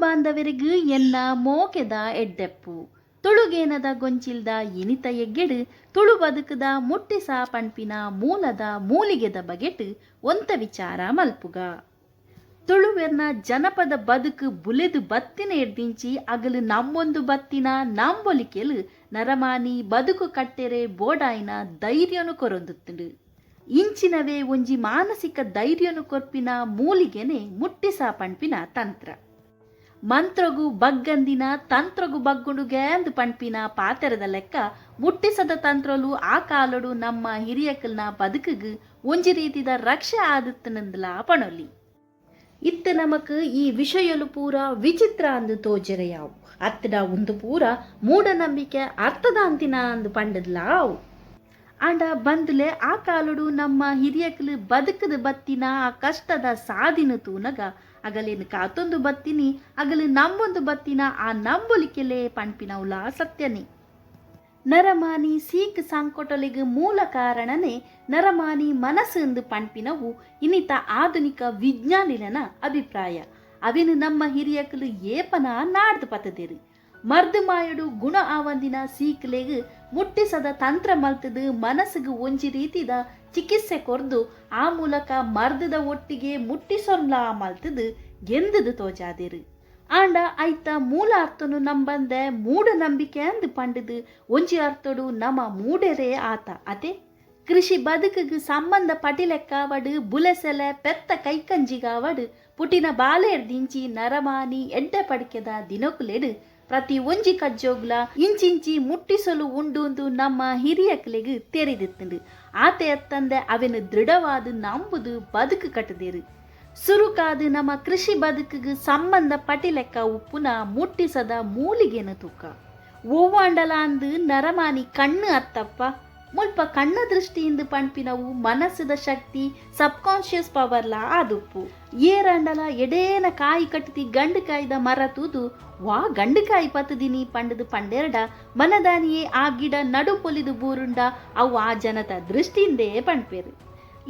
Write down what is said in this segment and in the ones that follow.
ಬಾಂಧವರಿಗೂ ಎನ್ನ ಮೋಕೆದ ಎಡ್ಡೆಪ್ಪು ತುಳುಗೇನದ ಗೊಂಚಿಲ್ದ ಇನಿತ ಎಗ್ಗೆಡು ತುಳು ಬದುಕದ ಮುಟ್ಟಿಸ ಪಂಪಿನ ಮೂಲದ ಮೂಲಿಗೆದ ಬಗೆಟ್ ಒಂತ ವಿಚಾರ ಮಲ್ಪುಗ. ತುಳುವೆರ್ನ ಜನಪದ ಬದುಕು ಬುಲೆದು ಬತ್ತಿನ ಎಡ್ದಿಂಚಿ ಅಗಲು ನಮ್ಮೊಂದು ಬತ್ತಿನ ನಂಬೊಲಿಕೆಲು ನರಮಾನಿ ಬದುಕು ಕಟ್ಟೆರೆ ಬೋಡಾಯಿನ ಧೈರ್ಯನು ಕೊರೊಂದುತ್ತುಂಡು. ಇಂಚಿನವೇ ಒಂಜಿ ಮಾನಸಿಕ ಧೈರ್ಯನು ಕೊರ್ಪಿನ ಮೂಲಿಗೆನೆ ಮುಟ್ಟಿಸ ಪಂಪಿನ ತಂತ್ರ. ಮಂತ್ರಗು ಬಗ್ಗಂದಿನ ತಂತ್ರಗು ಬಗ್ಗುಡುಗೆ ಅಂದು ಪಂಪಿನ ಪಾತೆರದ ಲೆಕ್ಕ ಮುಟ್ಟಿಸದ ತಂತ್ರಲು ಆ ಕಾಲಡು ನಮ್ಮ ಹಿರಿಯಕಲ್ನ ಬದುಕುಗು ಒಂಜಿ ರೀತಿದ ರಕ್ಷೆ ಆದಿತ್ತನಂದಲ ಪಣೊಲಿ. ಇತ್ತ ನಮಕ್ ಈ ವಿಷಯಲು ಪೂರ ವಿಚಿತ್ರ ಅಂದು ತೋಜರೆಯಾವು. ಅತ್ತಡ ಒಂದು ಪೂರ ಮೂಢನಂಬಿಕೆ ಅರ್ಥದ ಅಂತಿನ ಅಂದು ಪಂಡದ್ಲ ಅವು. ಆಂಡ ಬಂದ್ಲೆ ಆ ಕಾಲಡು ನಮ್ಮ ಹಿರಿಯಕಲು ಬದುಕದ ಬತ್ತಿನ ಆ ಕಷ್ಟದ ಸಾದಿನ ತೂನಗ ಅಗಲೇನು ಕಾತೊಂದು ಬತ್ತಿನಿ ಅಗಲು ನಮ್ಮೊಂದು ಬತ್ತಿನ ಆ ನಂಬೊಲಿಕೆಲೆ ಪಂಪಿನವುಲ ಸತ್ಯನೇ. ನರಮಾನಿ ಸೀಕ್ ಸಂಕೊಟಲಿಗೆ ಮೂಲ ಕಾರಣನೇ ನರಮಾನಿ ಮನಸ್ಸು ಎಂದು ಪಂಪಿನವು ಇನ್ನಿತ ಆಧುನಿಕ ವಿಜ್ಞಾನಿನ ಅಭಿಪ್ರಾಯ. ಅವೇನು ನಮ್ಮ ಹಿರಿಯಕಲು ಏಪನ ನಾಡ್ದು ಪತದೇರು ಮರ್ದು ಮಾಯಡು ಗುಣ ಆವಂದಿನ ಸೀಕ್ಲೆಗ್ ಮುಟ್ಟಿಸದ ತಂತ್ರ ಮಲ್ತದು ಮನಸ್ಸಿಗೆ ಒಂಜಿ ರೀತಿದ ಚಿಕಿತ್ಸೆ ಕೊರ್ದು ಆ ಮೂಲಕ ಮರ್ದದ ಒಟ್ಟಿಗೆ ಮುಟ್ಟಿಸೊನ್ಲ ಮಲ್ತದು ಎಂದದು ತೋಜಾದೇರು. ಆಂಡ ಐತ ಮೂಲ ಅರ್ಥನು ನಂಬಂದೆ ಮೂಢನಂಬಿಕೆ ಅಂದು ಪಂಡದು ಒಂಜಿ ಅರ್ಥಡು ನಮ್ಮ ಮೂಡೆರೇ ಆತ. ಅದೇ ಕೃಷಿ ಬದುಕಿಗೆ ಸಂಬಂಧ ಪಟಿಲೆಕ್ಕಾವಡು ಬುಲೆಸೆಲೆ ಪೆತ್ತ ಕೈಕಂಜಿಗಾವಡು ಪುಟಿನ ಬಾಲೆಡ್ದಿಂಚಿ ನರಮಾನಿ ಎಡ್ಡೆ ಪಡಿಕೆದ ದಿನಕುಲೆಡು ಪ್ರತಿ ಒಂಜಿ ಕಜ್ಜೋಗ್ಲ ಇಂಚಿಂಚಿ ಮುಟ್ಟಿಸಲು ಉಂಡು ನಮ್ಮ ಹಿರಿಯಕಲೆಗ್ ತೆರೆದಿತ್ತುಂಡು. ಆತ ಎತ್ತಂದೆ ಅವೆನು ದೃಢವಾದ ನಂಬುದು ಬದುಕು ಕಟ್ಟದೇರು. ಸುರುಕಾದು ನಮ್ಮ ಕೃಷಿ ಬದುಕಿಗೆ ಸಂಬಂಧ ಪಟಿಲೆಕ್ಕ ಉಪ್ಪುನ ಮುಟ್ಟಿಸದ ಮೂಲಿಗೆನ ತೂಕ ಓವಾಂಡಲ ಅಂದು ನರಮಾನಿ ಕಣ್ಣು ಅತ್ತಪ್ಪ ಮುಲ್ಪ ಕಣ್ಣ ದೃಷ್ಟಿಯಿಂದ ಪಂಪಿನವು ಮನಸ್ಸದ ಶಕ್ತಿ ಸಬ್ಕಾನ್ಶಿಯಸ್ ಪವರ್ಲ ಆದುಪ್ಪು. ಏರಂಡಲ ಎಡೇನ ಕಾಯಿ ಕಟ್ಟಿತಿ ಗಂಡು ಕಾಯ್ದ ಮರ ತೂದು ವಾ ಗಂಡು ಕಾಯಿ ಪತ್ತದಿನಿ ಪಂಡದು ಪಂಡೆರಡ ಮನದಾನಿಯೇ ಆ ಗಿಡ ನಡು ಪೊಲಿದು ಬೂರುಂಡ ಅವು ಆ ಜನತ ದೃಷ್ಟಿಯಿಂದೇ ಪಂಪೇರು.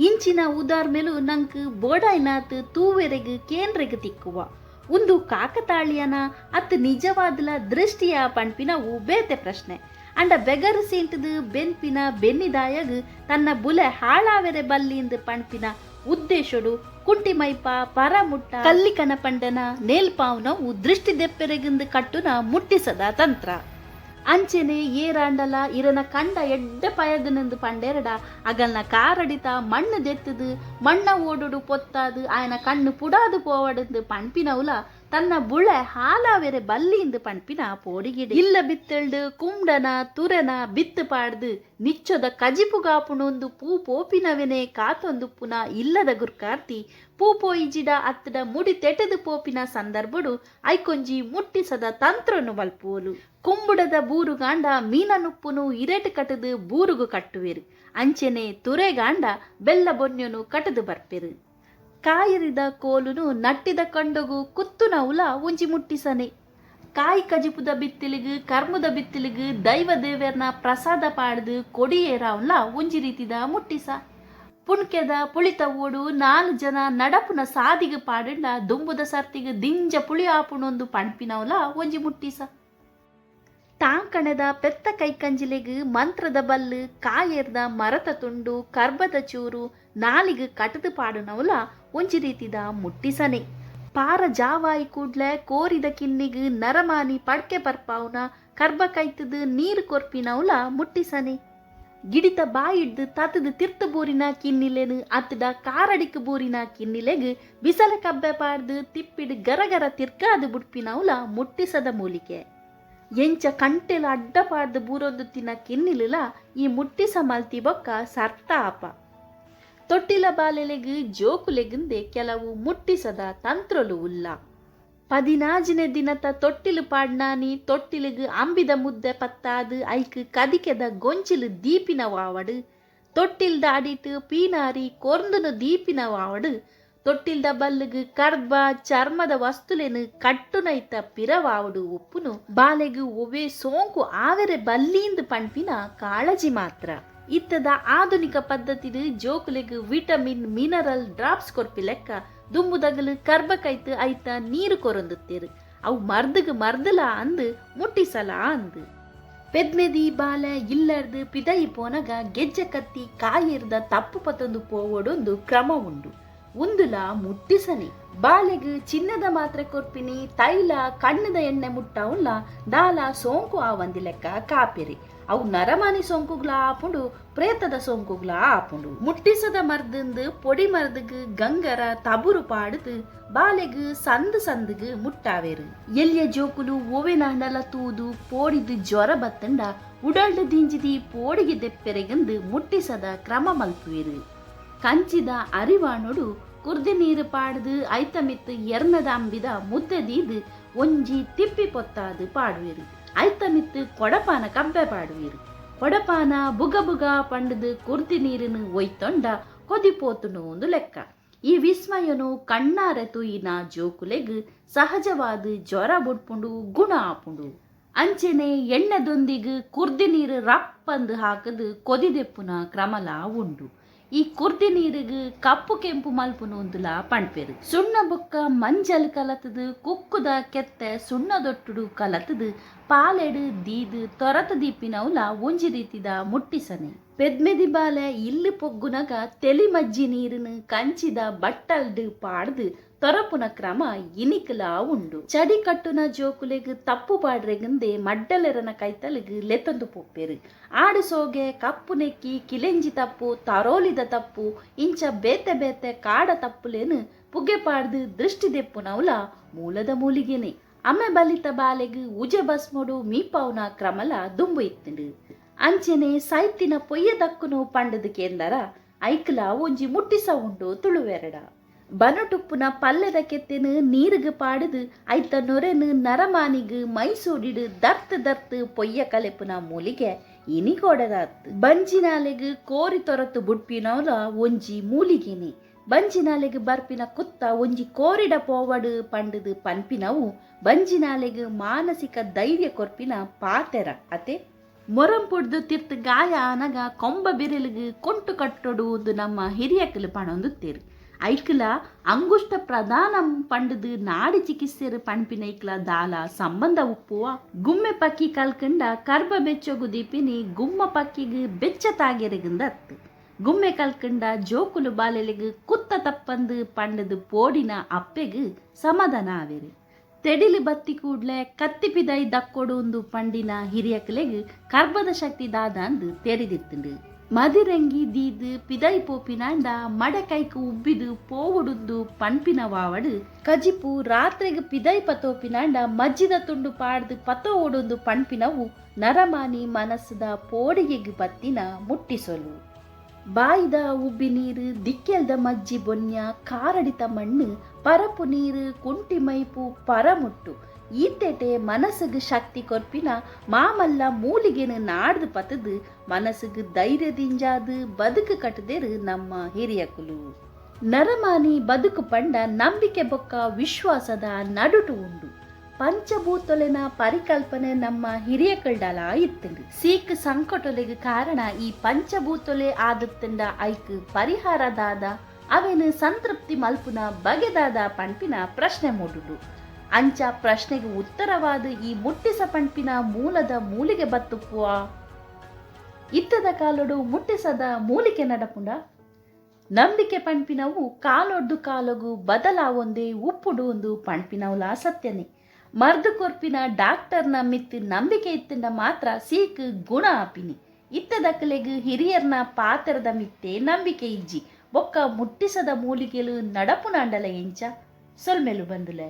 ಇಂಚಿನ ಉದಾರ್ ಮೇಲೂ ನಂಕ್ ಬೋಡಾಯ್ನಾತ್ ತೂವೆರೆಗ್ ಕೇಂದ್ರೆಗ್ ತಿಕ್ಕುವ ಒಂದು ಕಾಕತಾಳಿಯನ ಅತ್ ನಿಜವಾದಲ ದೃಷ್ಟಿಯ ಪಂಪಿನವು ಬೇತೆ ಪ್ರಶ್ನೆ. ಅಂಡ ಬೆಗರು ಸೀಂಟದು ಬೆನ್ಪಿನ ಬೆನ್ನಿದಾಯಗ್ ತನ್ನ ಬುಲೆ ಹಾಳಾವೆರೆ ಬಲ್ಲಿಂದ ಪಂಪಿನ ಉದ್ದೇಶಡು ಕುಂಟಿಮೈಪ ಪರಮುಟ್ಟ ಕಲ್ಲಿಕನ ಪಂಡನ ನೇಲ್ಪಾವ್ನವು ದೃಷ್ಟಿ ದೆಪ್ಪೆರೆಗಿಂದು ಕಟ್ಟುನ ಮುಟ್ಟಿಸದ ತಂತ್ರ. ಅಂಚೆನೆ ಏರಾಂಡಲ ಇರನ ಕಂಡ ಎಡ್ಡ ಪಯಗನೆಂದು ಪಂಡೆರಡ ಅಗಲ್ನ ಕಾರಡಿತ ಮಣ್ಣು ದೆತ್ತದು ಮಣ್ಣ ಓಡುಡು ಪೊತ್ತಾದು ಆಯನ ಕಣ್ಣು ಪುಡಾದು ಪೋವಡೆಂದು ಪಂಪಿನವುಲ ತನ್ನ ಬುಳೆ ಹಾಲಾವೆರೆ ಬಲ್ಲಿಂದು ಪಂಪಿನ ಪೋಡಿಗಿಡ ಇಲ್ಲ ಬಿತ್ತಳ್ದು ಕುಂಡನ ತುರೆನ ಬಿತ್ತು ಪಾಡ್ದು ನಿಚ್ಚೊದ ಕಜಿಪುಗಾಪುಣೊಂದು ಪೂ ಪೋಪಿನವೆನೆ ಕಾತೊಂದು ಪುನ ಇಲ್ಲದ ಗುರ್ಕಾರ್ತಿ ಪೂ ಪೋಯಿಜಿಡ ಅತ್ತಡ ಮುಡಿ ತೆಟದು ಪೋಪಿನ ಸಂದರ್ಭಡು ಐಕೊಂಜಿ ಮುಟ್ಟಿಸದ ತಂತ್ರನು ಬಲ್ಪುವಲು. ಕುಂಬುಡದ ಬೂರುಗಾಂಡ ಮೀನನುಪ್ಪುನು ಇರೇಟು ಕಟದು ಬೂರುಗು ಕಟ್ಟುವೆರು. ಅಂಚೆನೆ ತುರೆಗಾಂಡ ಬೆಲ್ಲ ಬೊನ್ಯನು ಕಟದು ಬರ್ಪೆರು. ಕಾಯಿರಿದ ಕೋಲುನು ನಟ್ಟಿದ ಕಂಡಗು ಕುತ್ತುನವುಲ ಒಂಜಿ ಮುಟ್ಟಿಸನೆ. ಕಾಯಿ ಕಜಿಪುದ ಬಿತ್ತಿಲಿಗು ಕರ್ಮದ ಬಿತ್ತಿಲಿಗು ದೈವ ದೇವರ್ನ ಪ್ರಸಾದ ಪಾಡ್ದು ಕೊಡಿಯೇರಾವ್ಲ ಒಂಜಿ ರೀತಿದ ಮುಟ್ಟಿಸ. ಪುಣ್ಕೆದ ಪುಳಿತ ಓಡು 4 ಜನ ನಡಪುನ ಸಾದಿಗೆ ಪಾಡಿಂಡ ದುಂಬುದ ಸರ್ತಿಗೆ ದಿಂಜ ಪುಳಿ ಆಪುಣೊಂದು ಪಂಪಿನವುಲ ಒಂಜಿ ಮುಟ್ಟಿಸ. ತಾಂಕಣದ ಪೆತ್ತ ಕೈಕಂಜಿಲೆಗ್ ಮಂತ್ರದ ಬಲ್ಲು ಕಾಯೇರ್ದ ಮರತ ತುಂಡು ಕರ್ಬದ ಚೂರು ನಾಲಿಗೆ ಕಟದು ಪಾಡುನವುಲ ಒಂಜಿ ರೀತಿದ ಮುಟ್ಟಿಸನೆ. ಪಾರ ಜಾವಾಯಿ ಕೂಡ್ಲೆ ಕೋರಿದ ಕಿನ್ನಿಗ್ ನರಮಾನಿ ಪಡ್ಕೆ ಬರ್ಪಾವ್ನ ಕರ್ಬ ಕೈತದು ನೀರು ಕೊರ್ಪಿನವುಲ ಮುಟ್ಟಿಸನೆ. ಗಿಡಿತ ಬಾಯಿಡ್ದು ತತದು ತಿರ್ತ ಬೂರಿನ ಕಿನ್ನಿಲೆನು ಅತ್ತಡ ಕಾರಡಿಕ ಬೂರಿನ ಕಿನ್ನಿಲೆಗ್ ಬಿಸಲ ಕಬ್ಬೆ ಪಾಡ್ದು ತಿಪ್ಪಿಡ್ ಗರಗರ ತಿರ್ಕಾದು ಬುಡ್ಪಿನವುಲ ಮುಟ್ಟಿಸದ ಮೂಲಿಕೆ. ಎಂಚ ಕಂಟೆಲ ಅಡ್ಡ ಪಾಡ್ದು ಬೂರೊಂದು ತಿನ್ನ ಕಿನ್ನಿಲುಲ ಈ ಮುಟ್ಟಿಸ ಮಲ್ತಿ ಬೊಕ್ಕ ಸರ್ತ ಆಪ. ತೊಟ್ಟಿಲ ಬಾಲೆಲೆಗ್ ಜೋಕುಲೆಗುಂದೆ ಕೆಲವು ಮುಟ್ಟಿಸದ ತಂತ್ರಲು ಉಲ್ಲ. 14ನೇ ದಿನತ ತೊಟ್ಟಿಲು ಪಾಡ್ನಾನಿ ತೊಟ್ಟಿಲಿಗ್ ಅಂಬಿದ ಮುದ್ದೆ ಪತ್ತಾದು ಐಕ್ ಕದಿಕೆದ ಗೊಂಚಿಲು ದೀಪಿನ ವಾವಡು ತೊಟ್ಟಿಲ್ದ ಅಡಿಟ್ ಪೀನಾರಿ ಕೊರ್ದುನು ದೀಪಿನ ವಾವಡು ತೊಟ್ಟಿಲ್ದ ಬಲ್ಲುಗ್ ಕರ್ಬ ಚರ್ಮದ ವಸ್ತುಲೆನು ಕಟ್ಟುನೈತ ಪಿರವಾವಡು ಉಪ್ಪುನು ಬಾಲೆಗು ಒವೆ ಸೋಂಕು ಆವೆರೆ ಬಲ್ಲಿಂದು ಪಂಪಿನ ಕಾಳಜಿ ಮಾತ್ರ. ಇತ್ತದ ಆಧುನಿಕ ಪದ್ಧತಿಡು ಜೋಕುಲೆಗ್ ವಿಟಮಿನ್ ಮಿನರಲ್ ಡ್ರಾಪ್ಸ್ ಕೊರ್ಪಿ ಲೆಕ್ಕ ದುಂಬುದಗಲು ಕರ್ಬ ಕೈತು ಐತ ನೀರು ಕೊರೊಂದುತ್ತೇರು. ಅವು ಮರ್ದಲ ಅಂದು ಮುಟ್ಟಿಸಲ ಅಂದು. ಪೆದ್ಮೆದಿ ಬಾಲ ಇಲ್ಲರ್ದು ಪಿದೈ ಪೋನಗ ಗೆಜ್ಜೆ ಕತ್ತಿ ಕಾಯಿರ್ದ ತಪ್ಪು ಪತೊಂದು ಪೋವೊಡೊಂದು ಕ್ರಮ ಉಂಡು. ಉಂದುಲ ಮುಟ್ಟಿಸನೆ ಬಾಲೆಗ್ ಚಿನ್ನದ ಮಾತ್ರೆ ಕೊರ್ಪಿನಿ ತೈಲ ಕಣ್ಣದ ಎಣ್ಣೆ ಮುಟ್ಟವುಲ್ಲ ದಾಲ ಸೋಂಕು ಆವಂದಿ ಲೆಕ್ಕ ಕಾಪಿರಿ. ಅವು ನರಮಾನಿ ಸೋಂಕುಗ್ಲ ಆಪುಂಡು ಪ್ರೇತದ ಸೋಂಕುಗ್ಲ ಆಪುಂಡು. ಮುಟ್ಟಿಸದ ಮರ್ದಂದು ಪೊಡಿ ಮರ್ದಗ್ ಗಂಗರ ತಬುರು ಪಾಡ್ದು ಬಾಲೆಗ್ ಸಂದುಗ್ ಮುಟ್ಟಾವೇರು. ಎಲ್ಲಿಯ ಜೋಕುಲು ಓವೆನಾಂಡಲ ತೂದು ಪೋಡಿದು ಜ್ವರ ಬತ್ತಂಡ ಉಡಲ್ಡು ದಿಂಜಿದಿ ಪೋಡಿಗೆ ದೆಪ್ಪೆರೆಗಂದು ಮುಟ್ಟಿಸದ ಕ್ರಮ ಮಲ್ಪುವೆರು. ಕಂಚಿದ ಅರಿವಾಣೊಡು ಕುರ್ದಿ ನೀರು ಪಾಡ್ದು ಐತಮಿತ್ತು ಎರ್ನದ ಅಂಬಿದ ಮುದ್ದದೀದು ಒಂಜಿ ತಿಪ್ಪಿ ಪೊತ್ತಾದು ಪಾಡುವೆರು. ಐತಮಿತ್ತು ಕೊಡಪಾನ ಕಬ್ಬೆ ಪಾಡುವೆರು. ಕೊಡಪಾನ ಬುಗ ಪಂಡದು ಕುರ್ದಿ ನೀರಿನ ಒಯ್ತೊಂಡ ಕೊದಿಪೋತುನು ಒಂದು ಲೆಕ್ಕ. ಈ ವಿಸ್ಮಯನು ಕಣ್ಣಾರೆ ತುಯಿನ ಜೋಕುಲೆಗ್ ಸಹಜವಾದ ಜ್ವರ ಬುಡ್ಪುಂಡು ಗುಣ ಆಪುಂಡು. ಅಂಚೆನೆ ಎಣ್ಣೆದೊಂದಿಗೆ ಕುರ್ದಿ ನೀರು ರಪ್ಪಂದು ಹಾಕದು ಕೊದಿದೆಪ್ಪುನ ಕ್ರಮಲ ಉಂಡು. ಈ ಕುರ್ದಿ ನೀರಿಗ್ ಕಪ್ಪು ಕೆಂಪು ಮಲ್ಪುನು ಒಂದುಲ ಪಣ್ಪೆರು. ಸುಣ್ಣ ಬೊಕ್ಕ ಮಂಜಲ್ ಕಲತದು ಕುಕ್ಕುದ ಕೆತ್ತೆ ಸುಣ್ಣದೊಟ್ಟುಡು ಕಲತದು ಪಾಲೆಡು ದೀದು ತೊರತ ದೀಪಿನವುಲ ಒಂಜಿ ರೀತಿದ ಮುಟ್ಟಿಸನೆ. ಪೆದ್ಮೆದಿ ಬಾಲೆ ಇಲ್ಲು ಪೊಗ್ಗುನಗ ತೆಲಿ ಮಜ್ಜಿ ನೀರಿನ ಕಂಚಿದ ಬಟ್ಟಲ್ಡು ಪಾಡ್ದು ತೊರಪುನ ಕ್ರಮ ಇನಿಕಲ ಉಂಡು. ಚಡಿ ಕಟ್ಟುನ ಜೋಕುಲೆಗ್ ತಪ್ಪು ಪಾಡ್ರೆಗಂದೆ ಮಡ್ಡಲೆರನ ಕೈತಲಿಗ್ ಲೆತೊಂದು ಪೊಪ್ಪೆರು. ಆಡು ಸೋಗೆ ಕಪ್ಪು ನೆಕ್ಕಿ ಕಿಲೆಂಜಿ ತಪ್ಪು ತರೋಲಿದ ತಪ್ಪು ಇಂಚ ಬೇತೆ ಕಾಡ ತಪ್ಪುಲೇನು ಪುಗೆ ಪಾಡ್ದು ದೃಷ್ಟಿ ದೆಪ್ಪುನವುಲ ಮೂಲದ ಮೂಲಿಗೆನೆ. ಅಮ್ಮೆ ಬಲಿತ ಬಾಲೆಗ್ ಉಜೆ ಬಸ್ಮೊಡು ಮೀಪಾವ್ನ ಕ್ರಮಲ ದುಂಬು ಇತ್ತುಂಡು. ಅಂಚೆನೆ ಸೈತಿನ ಪೊಯ್ಯ ದಕ್ಕುನು ಪಂಡದು ಕೇಂದರ ಐಕ್ಲ ಒಂಜಿ ಮುಟ್ಟಿಸ ಉಂಡು ತುಳುವೆರಡ. ಬನಟುಪ್ಪುನ ಪಲ್ಲೆದ ಕೆತ್ತೆನು ನೀರಿಗ್ ಪಾಡುದು ಐತ ನೊರೆನು ನರಮಾನಿಗ್ ಮೈಸೂಡಿಡು ದರ್ತ್ ಪೊಯ್ಯ ಕಲೆಪುನ ಮೂಲಿಗೆ ಇನಿಗೋಡದಾತ್. ಬಂಜಿನಾಲೆಗ್ ಕೋರಿ ತೊರತು ಬುಡ್ಪಿನವಲ ಒಂಜಿ ಮೂಲಿಗೆನೆ. ಬಂಜಿನಾಲೆಗ್ ಬರ್ಪಿನ ಕುತ್ತ ಒಂಜಿ ಕೋರಿಡ ಪೋವಡು ಪಂಡದು ಪನ್ಪಿನವು ಬಂಜಿನಾಲೆಗ್ ಮಾನಸಿಕ ಧೈರ್ಯ ಕೊರ್ಪಿನ ಪಾತೆರ ಅತೆ. ಮೊರಂಪುಡ್ದು ತಿರ್ತ್ ಗಾಯ ಆನಗ ಕೊಂಬ ಬಿರಿಲಿಗ್ ಕೊಂಟು ಕಟ್ಟೊಡು ಒಂದು ನಮ್ಮ ಹಿರಿಯಕಲು ಪಣೊಂದುತ್ತೇರು. ಐಕ್ಲ ಅಂಗುಷ್ಟ ಪ್ರಧಾನಂ ಪಂಡದು ನಾಡಿ ಚಿಕಿತ್ಸೆರು ಪಣ್ಪಿನ ಐಕ್ಲ ದಾಲ ಸಂಬಂಧ ಉಪ್ಪುವ. ಗುಮ್ಮೆ ಪಕ್ಕಿ ಕಲ್ಕಂಡ ಕರ್ಬ ಬೆಚ್ಚೊಗು ದೀಪಿನಿ ಗುಮ್ಮ ಪಕ್ಕಿಗ್ ಬೆಚ್ಚ ತಾಗೆರೆಗಂದತ್ತು. ಗುಮ್ಮೆ ಕಲ್ಕಂಡ ಜೋಕುಲು ಬಾಲೆಲೆಗ್ ಕುತ್ತ ತಪ್ಪಂದು ಪಂಡದು ಪೋಡಿನ ಅಪ್ಪೆಗ್ ಸಮಾಧಾನ ಆವೆರು. ತೆಡಿಲಿ ಬತ್ತಿ ಕೂಡ್ಲೆ ಕತ್ತಿಪಿದೈ ದಕ್ಕೊಡು ಒಂದು ಪಂಡಿನ ಹಿರಿಯಕಲೆಗ್ ಕರ್ಬದ ಶಕ್ತಿ ದಾದಂದು ತೆರೆದಿತ್ತುಂಡು. ಮದಿರಂಗಿ ದೀದು ಪಿದೈ ಪೋಪಿನಾಂಡ ಮಡೆ ಕೈಕು ಉಬ್ಬಿದು ಪೋವುಡುಂದು ಪನ್ಪಿನ ವಾವಡು ಕಜಿಪು ರಾತ್ರಿಗ್ ಪಿದೈ ಪತೋಪಿನಾಂಡ ಮಜ್ಜಿದ ತುಂಡು ಪಾಡ್ದು ಪತೋ ಓಡೊಂದು ಪನ್ಪಿನವು ನರಮಾನಿ ಮನಸ್ಸದ ಪೋಡಿಗೆಗ್ ಬತ್ತಿನ ಮುಟ್ಟಿಸೊಲು. ಬಾಯಿದ ಉಬ್ಬಿ ನೀರು ದಿಕ್ಕೆಲ್ದ ಮಜ್ಜಿ ಬೊನ್ಯ ಕಾರಡಿತ ಮಣ್ಣು ಪರಪು ನೀರು ಕುಂಟಿ ಮೈಪು ಪರಮುಟ್ಟು ಈತೆಟೆ ಮನಸ್ಸಿಗೆ ಶಕ್ತಿ ಕೊರ್ಪಿನ ಮಾಮಲ್ಲ ಮೂಲಿಗೆನು ನಾಡ್ದು ಪತದು ಮನಸ್ಸಿಗೆ ಧೈರ್ಯದಿಂಜಾದು ಬದುಕು ಕಟ್ಟದೇರು ನಮ್ಮ ಹಿರಿಯಕುಲು. ನರಮಾನಿ ಬದುಕು ಪಂಡ ನಂಬಿಕೆ ಬೊಕ್ಕ ವಿಶ್ವಾಸದ ನಡುಟು ಉಂಡು. ಪಂಚಭೂತೊಲೆನ ಪರಿಕಲ್ಪನೆ ನಮ್ಮ ಹಿರಿಯಕಲ್ಡಲ ಇತ್ತುಂಡು. ಸೀಕ್ ಸಂಕಟೊಲೆಗ್ ಕಾರಣ ಈ ಪಂಚಭೂತೊಲೆ ಆದತ್ತಂಡ ಐಕ್ ಪರಿಹಾರದಾದ ಅವೇನು ಸಂತೃಪ್ತಿ ಮಲ್ಪುನ ಬಗೆದಾದ ಪಂಪಿನ ಪ್ರಶ್ನೆ ಮೂಡುಡು. ಅಂಚ ಪ್ರಶ್ನೆಗೆ ಉತ್ತರವಾದ ಈ ಮುಟ್ಟಿಸ ಪಂಪಿನ ಮೂಲದ ಮೂಲಿಗೆ ಬತ್ತುಪ್ಪುವ ಇತ್ತದ ಕಾಲೊಡು ಮುಟ್ಟಿಸದ ಮೂಲಿಕೆ ನಡಪುಂಡ. ನಂಬಿಕೆ ಪಂಪಿನವು ಕಾಲೊಡ್ದು ಕಾಲಗು ಬದಲಾವೊಂದೇ ಉಪ್ಪುಡು ಒಂದು ಪಂಪಿನವುಲ ಸತ್ಯನೇ. ಮರ್ದು ಕೊರ್ಪಿನ ಡಾಕ್ಟರ್ನ ಮಿತ್ತು ನಂಬಿಕೆ ಇತ್ತಂಡ ಮಾತ್ರ ಸೀಕ್ ಗುಣ ಆಪಿನಿ. ಇತ್ತದಕ್ಕಲೆಗ್ ಹಿರಿಯರ್ನ ಪಾತ್ರದ ಮಿತ್ತೆ ನಂಬಿಕೆ ಇಜ್ಜಿ ಬೊಕ್ಕ ಮುಟ್ಟಿಸದ ಮೂಲಿಗೆಲು ನಡಪುನಾಂಡಲ ಎಂಚ ಸೊಲ್ಮೆಲು ಬಂದುಲೆ.